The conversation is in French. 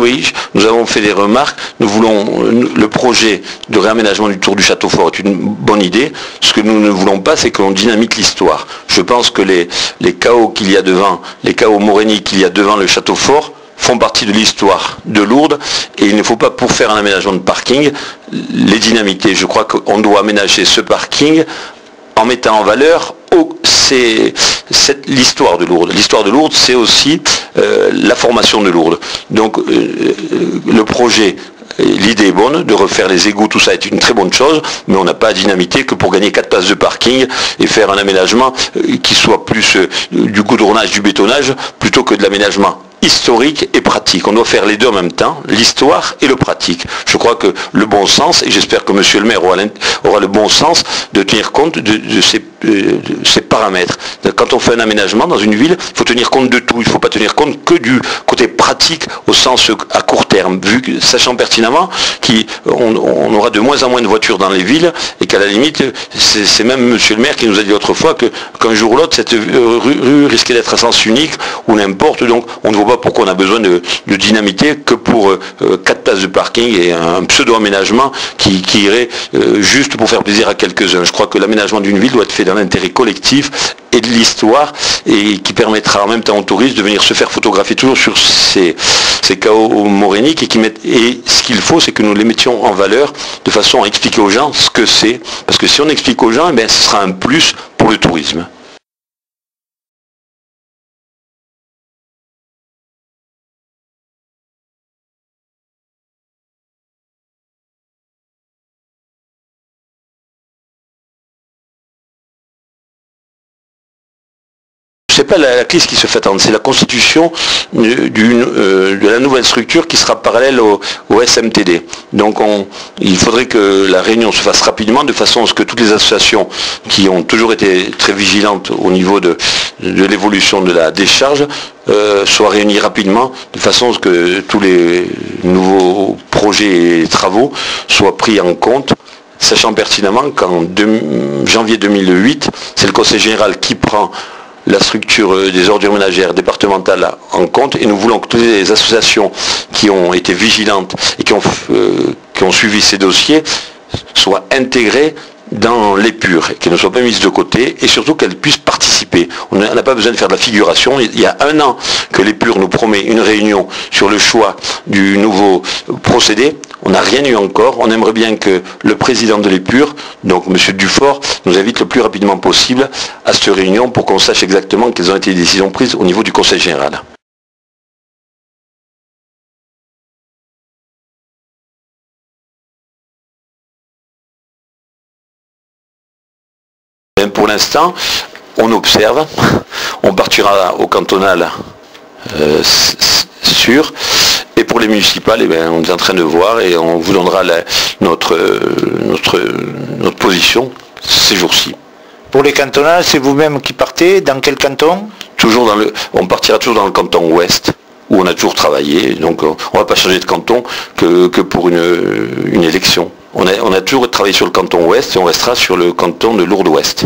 oui, nous avons fait des remarques. Nous voulons, le projet de réaménagement du tour du château fort est une bonne idée. Ce que nous ne voulons pas, c'est que l'on dynamite l'histoire. Je pense que les chaos qu'il y a devant, les chaos moréniques qu'il y a devant le château fort, font partie de l'histoire de Lourdes et il ne faut pas, pour faire un aménagement de parking, les dynamiter. Je crois qu'on doit aménager ce parking en mettant en valeur l'histoire de Lourdes. L'histoire de Lourdes, c'est aussi la formation de Lourdes. Donc le projet, l'idée est bonne, de refaire les égouts, tout ça est une très bonne chose, mais on n'a pas à dynamiter que pour gagner 4 places de parking et faire un aménagement qui soit plus du goudronnage, du bétonnage, plutôt que de l'aménagement historique et pratique. On doit faire les deux en même temps, l'histoire et le pratique. Je crois que le bon sens, et j'espère que monsieur le maire aura le bon sens de tenir compte de ces paramètres. Quand on fait un aménagement dans une ville, il faut tenir compte de tout. Il ne faut pas tenir compte que du côté pratique au sens à court terme, sachant pertinemment qu'on aura de moins en moins de voitures dans les villes et qu'à la limite, c'est même monsieur le maire qui nous a dit autrefois qu'un jour ou l'autre, cette rue risquait d'être à sens unique ou n'importe. Donc on ne voit pas pourquoi on a besoin de dynamiter que pour 4 places de parking et un pseudo-aménagement qui irait juste pour faire plaisir à quelques-uns. Je crois que l'aménagement d'une ville doit être fait dans l'intérêt collectif et de l'histoire et qui permettra en même temps aux touristes de venir se faire photographier toujours sur ces chaos moréniques et ce qu'il faut, c'est que nous les mettions en valeur de façon à expliquer aux gens ce que c'est. Parce que si on explique aux gens, ce sera un plus pour le tourisme. C'est pas la crise qui se fait attendre, c'est la constitution de la nouvelle structure qui sera parallèle au SMTD. Donc il faudrait que la réunion se fasse rapidement de façon à ce que toutes les associations qui ont toujours été très vigilantes au niveau de l'évolution de la décharge soient réunies rapidement de façon à ce que tous les nouveaux projets et travaux soient pris en compte, sachant pertinemment qu'en janvier 2008, c'est le Conseil général qui prend la structure des ordures ménagères départementales en compte et nous voulons que toutes les associations qui ont été vigilantes et qui ont suivi ces dossiers soient intégrées dans l'épure, qu'elles ne soient pas mises de côté et surtout qu'elles puissent participer. On n'a pas besoin de faire de la figuration. Il y a un an que l'épure nous promet une réunion sur le choix du nouveau procédé. On n'a rien eu encore. On aimerait bien que le président de l'épure, donc M. Dufort, nous invite le plus rapidement possible à cette réunion pour qu'on sache exactement quelles ont été les décisions prises au niveau du Conseil général. Pour l'instant, on observe, on partira au cantonal sûr, et pour les municipales, on est en train de voir et on vous donnera notre position ces jours-ci. Pour les cantonales, c'est vous-même qui partez? Dans quel canton? On partira toujours dans le canton ouest, où on a toujours travaillé, donc on ne va pas changer de canton que pour une élection. On a toujours travaillé sur le canton ouest et on restera sur le canton de Lourdes-Ouest.